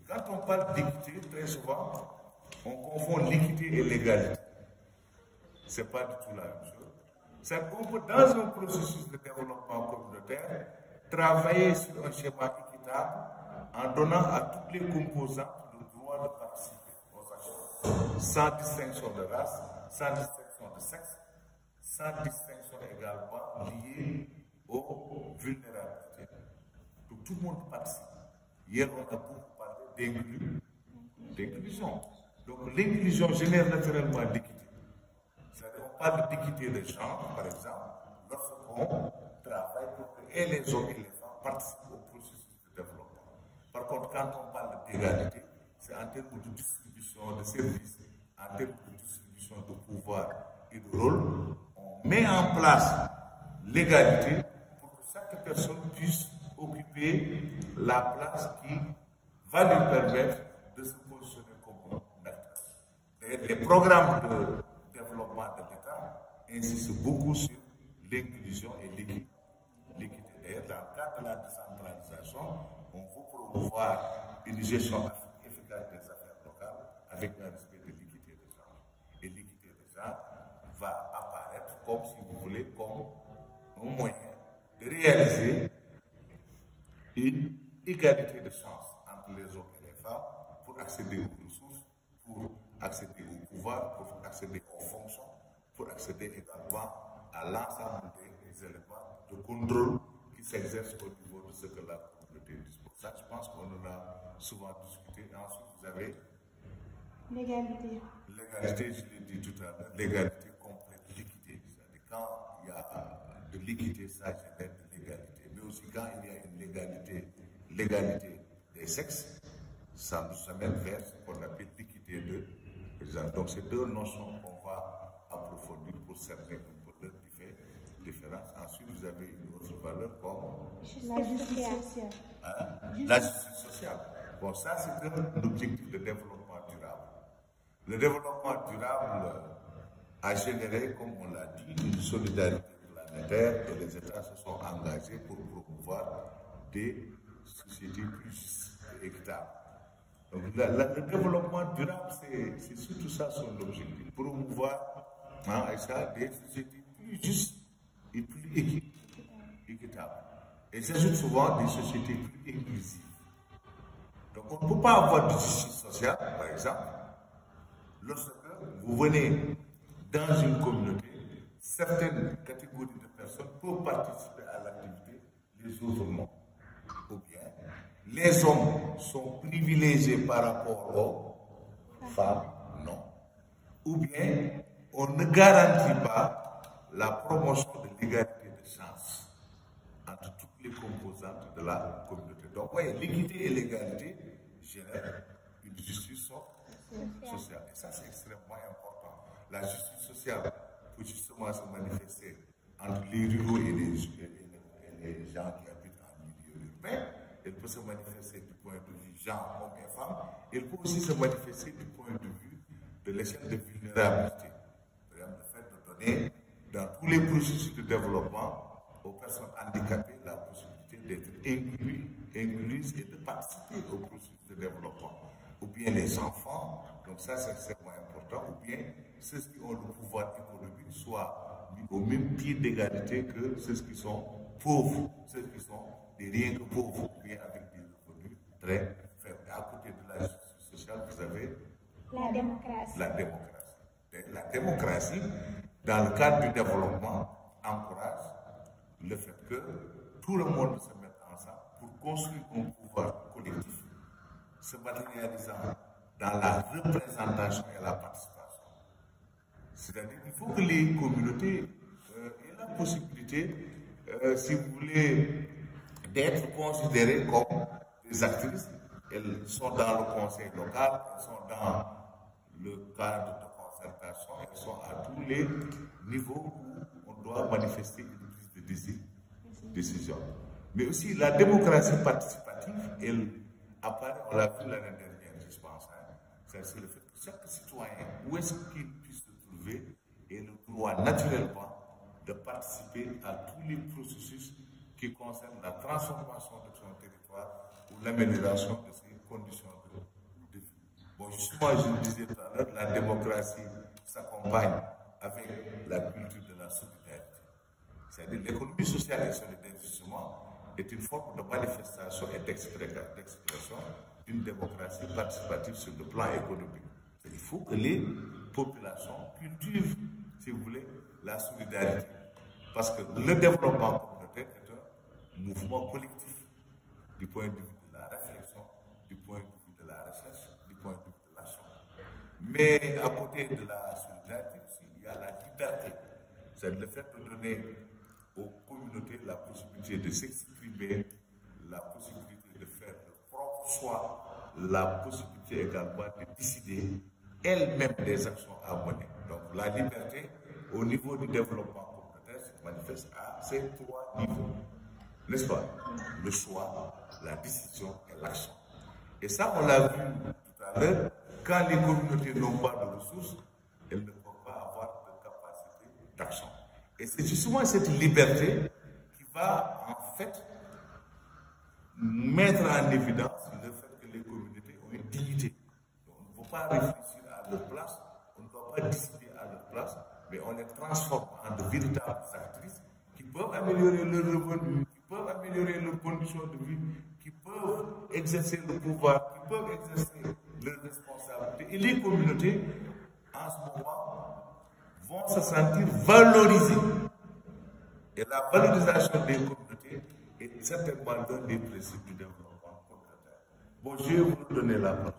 quand on parle d'équité, très souvent, on confond l'équité et l'égalité. Ce n'est pas du tout la même chose. C'est qu'on peut, dans un processus de développement communautaire, travailler sur un schéma équitable en donnant à toutes les composantes le droit de participer aux actions, sans distinction de race, sans distinction de sexe, sans distinction également liée aux vulnérabilités. Donc tout le monde participe. Hier, on a beaucoup parlé d'inclusion. Donc l'inclusion génère naturellement l'équité. C'est-à-dire on parle d'équité de genre, par exemple, lorsqu'on travaille pour que et les hommes et les femmes participent au processus de développement. Par contre, quand on parle d'égalité, c'est en termes de distribution de services, en termes de distribution de pouvoir et de rôle, on met en place l'égalité pour que chaque personne puisse occuper la place qui va lui permettre de se positionner comme un acteur. Les programmes de développement de l'État insistent beaucoup sur l'inclusion et l'équité. D'ailleurs, dans le cadre de la décentralisation, on veut promouvoir une gestion efficace des affaires locales avec un respect de l'équité des gens. Et l'équité des gens va apparaître comme, si vous voulez, comme un moyen de réaliser une égalité de chance entre les hommes et les femmes pour accéder aux ressources, pour accéder au pouvoir, pour accéder aux fonctions, pour accéder également à l'ensemble des éléments de contrôle qui s'exercent au niveau de ce que la communauté dispose. Ça, je pense qu'on en a souvent discuté. Ensuite, vous avez l'égalité. L'égalité, je l'ai dit tout à l'heure, l'égalité complète, l'équité. C'est-à-dire quand il y a de l'équité, ça génère de l'égalité. Mais aussi quand il y a une l'égalité des sexes, ça nous amène vers ce qu'on appelle l'équité de genre. Donc c'est deux notions qu'on va approfondir pour cerner un peu leur différence. Ensuite, vous avez une autre valeur comme la justice sociale. La justice sociale. Bon, ça c'est un objectif de développement durable. Le développement durable a généré, comme on l'a dit, une solidarité planétaire et les États se sont engagés pour promouvoir des sociétés plus justes et équitables. Donc le développement durable, c'est surtout ça son objectif, promouvoir des sociétés plus justes et plus équitables. Et c'est souvent des sociétés plus inclusives. Donc on ne peut pas avoir de justice sociale, par exemple, lorsque vous venez dans une communauté, certaines catégories de personnes peuvent participer à l'activité, les autres non. Ou bien, les hommes sont privilégiés par rapport aux femmes, non. Ou bien, on ne garantit pas la promotion de l'égalité de chance entre toutes les composantes de la communauté. Donc, voyez, l'équité et l'égalité génèrent une justice sociale. Et ça, c'est extrêmement important. La justice sociale peut justement se manifester entre les ruraux et les gens qui habitent en milieu urbain. Elle peut se manifester du point de vue genre, hommes et femmes. Elle peut aussi se manifester du point de vue de l'échelle de vulnérabilité. Par exemple, le fait de donner dans tous les processus de développement aux personnes handicapées la possibilité d'être incluses et de participer au processus de développement. Ou bien les enfants, donc ça c'est extrêmement important, ou bien ceux qui ont le pouvoir économique soient mis au même pied d'égalité que ceux qui sont pauvres, ceux qui sont des rien que pauvres, ou bien avec des revenus très faibles. À côté de la justice sociale, vous avez la démocratie. La démocratie, dans le cadre du développement, encourage le fait que tout le monde se mette ensemble pour construire un pouvoir collectif se matérialisant dans la représentation et la participation. C'est-à-dire qu'il faut que les communautés aient la possibilité, si vous voulez, d'être considérées comme des actrices. Elles sont dans le conseil local, elles sont dans le cadre de concertation, elles sont à tous les niveaux où on doit manifester une prise de décision. Mais aussi la démocratie participative, elle apparaît, on l'a vu l'année dernière, je pense. C'est le fait que chaque citoyen, où est-ce qu'il puisse se trouver, ait le droit naturellement de participer à tous les processus qui concernent la transformation de son territoire ou l'amélioration de ses conditions Bon, justement, je le disais tout à l'heure, la démocratie s'accompagne avec la culture de la solidarité. C'est-à-dire l'économie sociale et solidaire, justement, est une forme de manifestation et d'expression d'une démocratie participative sur le plan économique. Il faut que les populations cultivent, si vous voulez, la solidarité. Parce que le développement communautaire est un mouvement collectif du point de vue de la réflexion, du point de vue de la recherche, du point de vue de l'action. Mais à côté de la solidarité, il y a la liberté. C'est le fait de donner aux communautés la possibilité de s'exprimer, la possibilité de faire leur propre choix, la possibilité également de décider elles-mêmes des actions à mener. Donc la liberté, au niveau du développement communautaire, se manifeste à ces trois niveaux. N'est-ce pas? Le choix, la décision et l'action. Et ça, on l'a vu tout à l'heure, quand les communautés n'ont pas de ressources, elles ne peuvent pas avoir de capacité d'action. Et c'est justement cette liberté qui va en fait mettre en évidence le fait que les communautés ont une dignité. On ne peut pas réfléchir à leur place, on ne doit pas décider à leur place, mais on les transforme en de véritables actrices qui peuvent améliorer leur revenu, qui peuvent améliorer leurs conditions de vie, qui peuvent exercer le pouvoir, qui peuvent exercer leurs responsabilités. Et les communautés, en ce moment, vont se sentir valorisées. Et la valorisation des communautés est certainement l'un des principes du développement communautaire. Bon, je vais vous donner la parole.